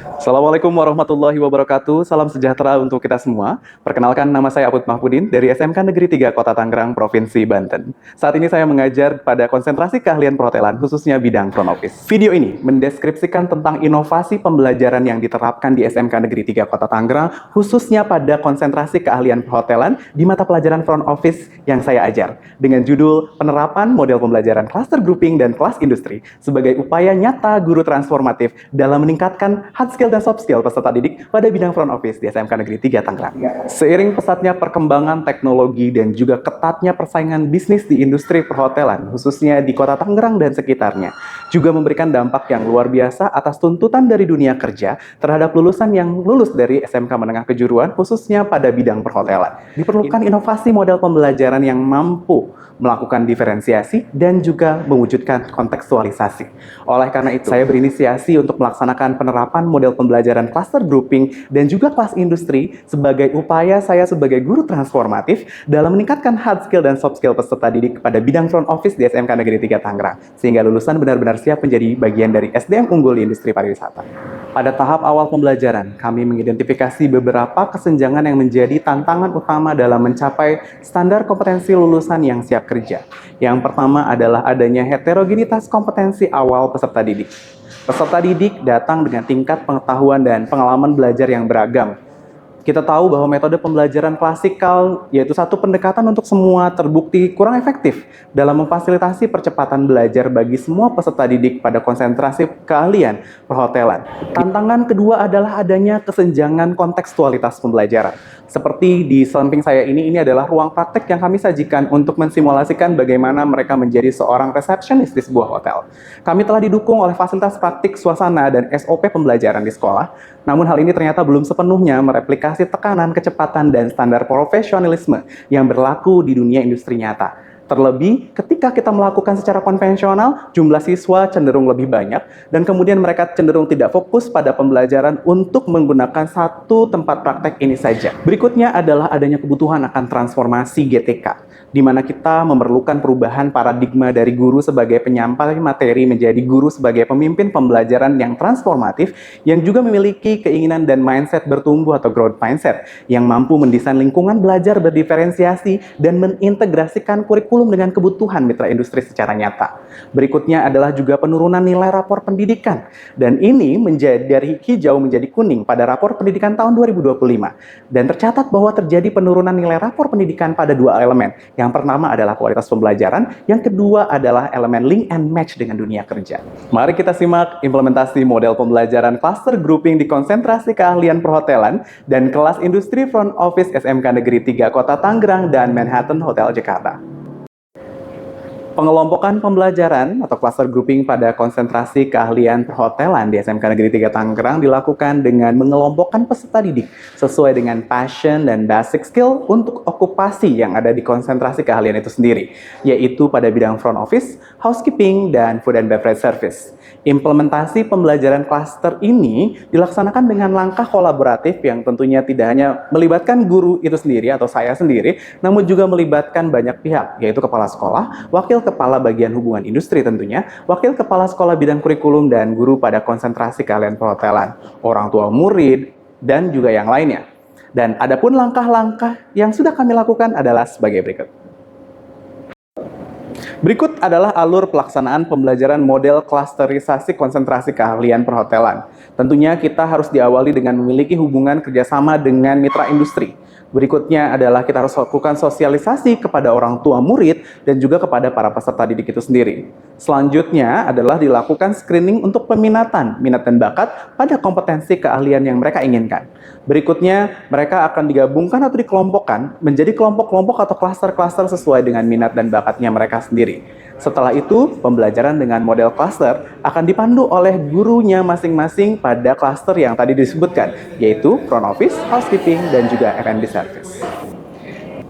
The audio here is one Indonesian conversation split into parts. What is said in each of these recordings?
Assalamualaikum warahmatullahi wabarakatuh. Salam sejahtera untuk kita semua. Perkenalkan, nama saya Aput Mahfudin dari SMK Negeri 3 Kota Tangerang, Provinsi Banten. Saat ini saya mengajar pada konsentrasi keahlian perhotelan, khususnya bidang front office. Video ini mendeskripsikan tentang inovasi pembelajaran yang diterapkan di SMK Negeri 3 Kota Tangerang, khususnya pada konsentrasi keahlian perhotelan di mata pelajaran front office yang saya ajar, dengan judul Penerapan Model Pembelajaran Cluster Grouping dan Kelas Industri sebagai upaya nyata guru transformatif dalam meningkatkan hard skill dan soft skill peserta didik pada bidang front office di SMK Negeri 3 Tangerang. Seiring pesatnya perkembangan teknologi dan juga ketatnya persaingan bisnis di industri perhotelan, khususnya di Kota Tangerang dan sekitarnya, juga memberikan dampak yang luar biasa atas tuntutan dari dunia kerja terhadap lulusan yang lulus dari SMK Menengah Kejuruan, khususnya pada bidang perhotelan. Diperlukan inovasi model pembelajaran yang mampu melakukan diferensiasi dan juga mewujudkan kontekstualisasi. Oleh karena itu, saya berinisiasi untuk melaksanakan penerapan model pembelajaran cluster grouping dan juga kelas industri sebagai upaya saya sebagai guru transformatif dalam meningkatkan hard skill dan soft skill peserta didik pada bidang front office di SMK Negeri 3 Tangerang, sehingga lulusan benar-benar siap menjadi bagian dari SDM unggul di industri pariwisata. Pada tahap awal pembelajaran, kami mengidentifikasi beberapa kesenjangan yang menjadi tantangan utama dalam mencapai standar kompetensi lulusan yang siap kerja. Yang pertama adalah adanya heterogenitas kompetensi awal peserta didik. Peserta didik datang dengan tingkat pengetahuan dan pengalaman belajar yang beragam. Kita tahu bahwa metode pembelajaran klasikal, yaitu satu pendekatan untuk semua, terbukti kurang efektif dalam memfasilitasi percepatan belajar bagi semua peserta didik pada konsentrasi keahlian perhotelan. Tantangan kedua adalah adanya kesenjangan kontekstualitas pembelajaran. Seperti di samping saya ini adalah ruang praktek yang kami sajikan untuk mensimulasikan bagaimana mereka menjadi seorang resepsionis di sebuah hotel. Kami telah didukung oleh fasilitas praktik, suasana, dan SOP pembelajaran di sekolah, namun hal ini ternyata belum sepenuhnya mereplikasi tekanan, kecepatan, dan standar profesionalisme yang berlaku di dunia industri nyata. Terlebih, ketika kita melakukan secara konvensional, jumlah siswa cenderung lebih banyak, dan kemudian mereka cenderung tidak fokus pada pembelajaran untuk menggunakan satu tempat praktek ini saja. Berikutnya adalah adanya kebutuhan akan transformasi GTK, di mana kita memerlukan perubahan paradigma dari guru sebagai penyampai materi menjadi guru sebagai pemimpin pembelajaran yang transformatif, yang juga memiliki keinginan dan mindset bertumbuh atau growth mindset, yang mampu mendesain lingkungan belajar berdiferensiasi dan mengintegrasikan kurikulum dengan kebutuhan mitra industri secara nyata. Berikutnya adalah juga penurunan nilai rapor pendidikan, dan ini menjadi dari hijau menjadi kuning pada rapor pendidikan tahun 2025, dan tercatat bahwa terjadi penurunan nilai rapor pendidikan pada dua elemen. Yang pertama adalah kualitas pembelajaran, yang kedua adalah elemen link and match dengan dunia kerja. Mari kita simak implementasi model pembelajaran cluster grouping di konsentrasi keahlian perhotelan dan kelas industri front office SMK Negeri 3 Kota Tangerang dan Manhattan Hotel Jakarta. Pengelompokan pembelajaran atau cluster grouping pada konsentrasi keahlian perhotelan di SMK Negeri 3 Tangerang dilakukan dengan mengelompokkan peserta didik sesuai dengan passion dan basic skill untuk okupasi yang ada di konsentrasi keahlian itu sendiri, yaitu pada bidang front office, housekeeping, dan food and beverage service. Implementasi pembelajaran cluster ini dilaksanakan dengan langkah kolaboratif yang tentunya tidak hanya melibatkan guru itu sendiri atau saya sendiri, namun juga melibatkan banyak pihak, yaitu kepala sekolah, wakil kepala bagian hubungan industri tentunya, wakil kepala sekolah bidang kurikulum, dan guru pada konsentrasi keahlian perhotelan, orang tua murid, dan juga yang lainnya. Dan adapun langkah-langkah yang sudah kami lakukan adalah sebagai berikut. Berikut adalah alur pelaksanaan pembelajaran model klasterisasi konsentrasi keahlian perhotelan. Tentunya kita harus diawali dengan memiliki hubungan kerjasama dengan mitra industri. Berikutnya adalah kita harus lakukan sosialisasi kepada orang tua murid dan juga kepada para peserta didik itu sendiri. Selanjutnya adalah dilakukan screening untuk peminatan, minat dan bakat pada kompetensi keahlian yang mereka inginkan. Berikutnya, mereka akan digabungkan atau dikelompokkan menjadi kelompok-kelompok atau klaster-klaster sesuai dengan minat dan bakatnya mereka sendiri. Setelah itu, pembelajaran dengan model klaster akan dipandu oleh gurunya masing-masing pada klaster yang tadi disebutkan, yaitu front office, housekeeping, dan juga F&B service.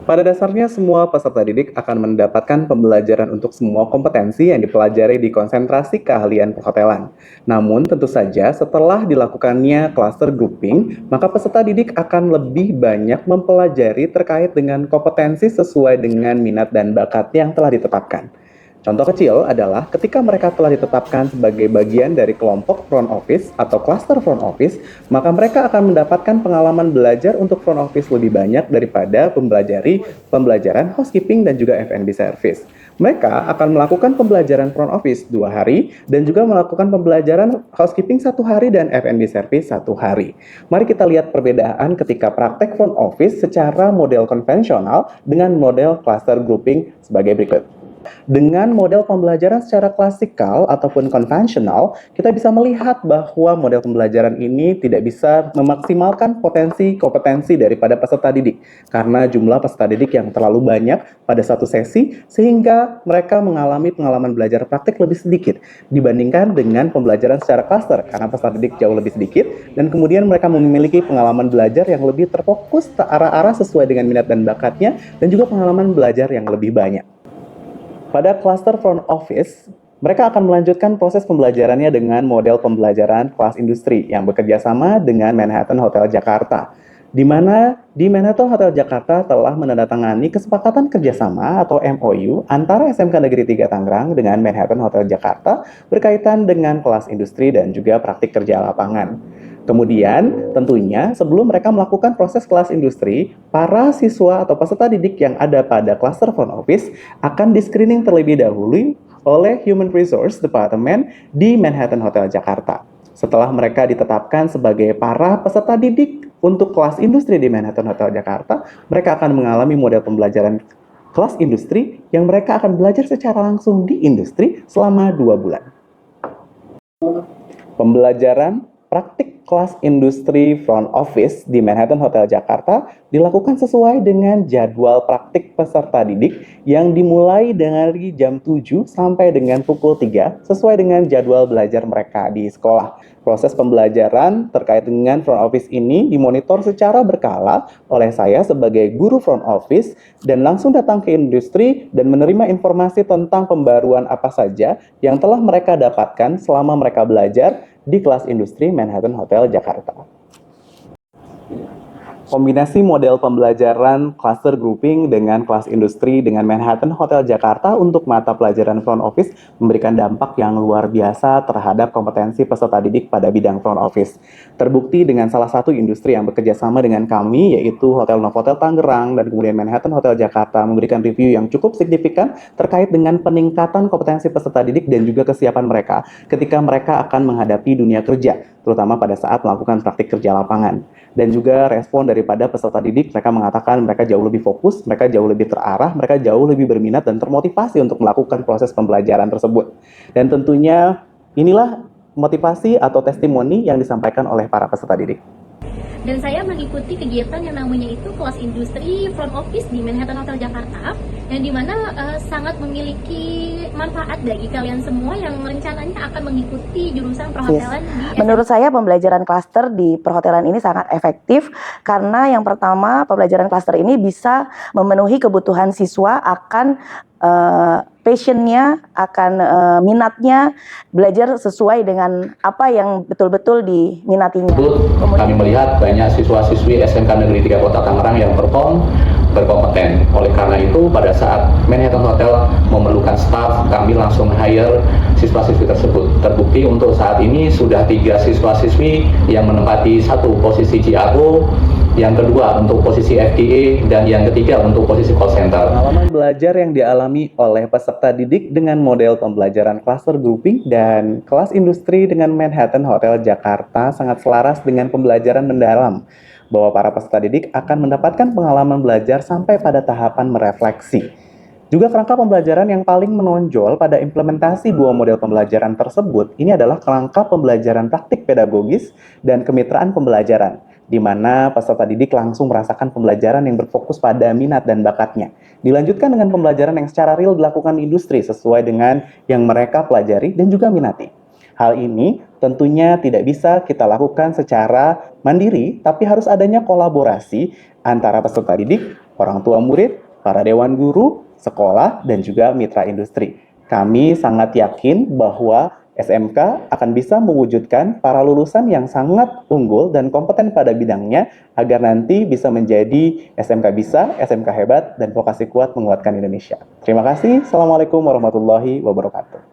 Pada dasarnya, semua peserta didik akan mendapatkan pembelajaran untuk semua kompetensi yang dipelajari di konsentrasi keahlian perhotelan. Namun, tentu saja setelah dilakukannya cluster grouping, maka peserta didik akan lebih banyak mempelajari terkait dengan kompetensi sesuai dengan minat dan bakat yang telah ditetapkan. Contoh kecil adalah ketika mereka telah ditetapkan sebagai bagian dari kelompok front office atau cluster front office, maka mereka akan mendapatkan pengalaman belajar untuk front office lebih banyak daripada pembelajaran housekeeping dan juga F&B service. Mereka akan melakukan pembelajaran front office 2 hari dan juga melakukan pembelajaran housekeeping 1 hari dan F&B service 1 hari. Mari kita lihat perbedaan ketika praktek front office secara model konvensional dengan model cluster grouping sebagai berikut. Dengan model pembelajaran secara klasikal ataupun konvensional, kita bisa melihat bahwa model pembelajaran ini tidak bisa memaksimalkan potensi kompetensi daripada peserta didik karena jumlah peserta didik yang terlalu banyak pada satu sesi sehingga mereka mengalami pengalaman belajar praktik lebih sedikit dibandingkan dengan pembelajaran secara klaster karena peserta didik jauh lebih sedikit dan kemudian mereka memiliki pengalaman belajar yang lebih terfokus terarah-arah sesuai dengan minat dan bakatnya dan juga pengalaman belajar yang lebih banyak. Pada cluster front office, mereka akan melanjutkan proses pembelajarannya dengan model pembelajaran kelas industri yang bekerja sama dengan Manhattan Hotel Jakarta, di mana di Manhattan Hotel Jakarta telah menandatangani kesepakatan kerjasama atau MOU antara SMK Negeri 3 Tangerang dengan Manhattan Hotel Jakarta berkaitan dengan kelas industri dan juga praktik kerja lapangan. Kemudian, tentunya sebelum mereka melakukan proses kelas industri, para siswa atau peserta didik yang ada pada cluster front office akan di-screening terlebih dahulu oleh Human Resource Department di Manhattan Hotel Jakarta. Setelah mereka ditetapkan sebagai para peserta didik untuk kelas industri di Manhattan Hotel Jakarta, mereka akan mengalami model pembelajaran kelas industri yang mereka akan belajar secara langsung di industri selama 2 bulan. Pembelajaran praktik kelas industri front office di Manhattan Hotel Jakarta dilakukan sesuai dengan jadwal praktik peserta didik yang dimulai dari jam 7 sampai dengan pukul 3 sesuai dengan jadwal belajar mereka di sekolah. Proses pembelajaran terkait dengan front office ini dimonitor secara berkala oleh saya sebagai guru front office dan langsung datang ke industri dan menerima informasi tentang pembaruan apa saja yang telah mereka dapatkan selama mereka belajar di kelas industri Manhattan Hotel Jakarta. Kombinasi model pembelajaran cluster grouping dengan kelas industri dengan Manhattan Hotel Jakarta untuk mata pelajaran front office memberikan dampak yang luar biasa terhadap kompetensi peserta didik pada bidang front office. Terbukti dengan salah satu industri yang bekerja sama dengan kami, yaitu Hotel Novotel Tangerang dan kemudian Manhattan Hotel Jakarta memberikan review yang cukup signifikan terkait dengan peningkatan kompetensi peserta didik dan juga kesiapan mereka ketika mereka akan menghadapi dunia kerja, terutama pada saat melakukan praktik kerja lapangan. Dan juga respon daripada peserta didik, mereka mengatakan mereka jauh lebih fokus, mereka jauh lebih terarah, mereka jauh lebih berminat dan termotivasi untuk melakukan proses pembelajaran tersebut. Dan tentunya inilah motivasi atau testimoni yang disampaikan oleh para peserta didik. Dan saya mengikuti kegiatan yang namanya itu kelas industri front office di Manhattan Hotel Jakarta, yang dimana sangat memiliki manfaat bagi kalian semua yang rencananya akan mengikuti jurusan perhotelan di Menurut saya pembelajaran klaster di perhotelan ini sangat efektif karena yang pertama pembelajaran klaster ini bisa memenuhi kebutuhan siswa akan passionnya, akan minatnya, belajar sesuai dengan apa yang betul-betul diminatinya. Kami melihat banyak siswa-siswi SMK Negeri 3 Kota Tangerang yang berkompeten. Oleh karena itu, pada saat Manhattan Hotel memerlukan staff, kami langsung hire siswa-siswi tersebut. Terbukti untuk saat ini sudah 3 siswa-siswi yang menempati satu posisi CRO, yang kedua untuk posisi FDA, dan yang ketiga untuk posisi call center. Pengalaman belajar yang dialami oleh peserta didik dengan model pembelajaran cluster grouping dan kelas industri dengan Manhattan Hotel Jakarta sangat selaras dengan pembelajaran mendalam, bahwa para peserta didik akan mendapatkan pengalaman belajar sampai pada tahapan merefleksi. Juga kerangka pembelajaran yang paling menonjol pada implementasi dua model pembelajaran tersebut ini adalah kerangka pembelajaran praktik pedagogis dan kemitraan pembelajaran, di mana peserta didik langsung merasakan pembelajaran yang berfokus pada minat dan bakatnya. Dilanjutkan dengan pembelajaran yang secara real dilakukan di industri sesuai dengan yang mereka pelajari dan juga minati. Hal ini tentunya tidak bisa kita lakukan secara mandiri, tapi harus adanya kolaborasi antara peserta didik, orang tua murid, para dewan guru, sekolah, dan juga mitra industri. Kami sangat yakin bahwa SMK akan bisa mewujudkan para lulusan yang sangat unggul dan kompeten pada bidangnya agar nanti bisa menjadi SMK bisa, SMK hebat, dan vokasi kuat menguatkan Indonesia. Terima kasih. Assalamualaikum warahmatullahi wabarakatuh.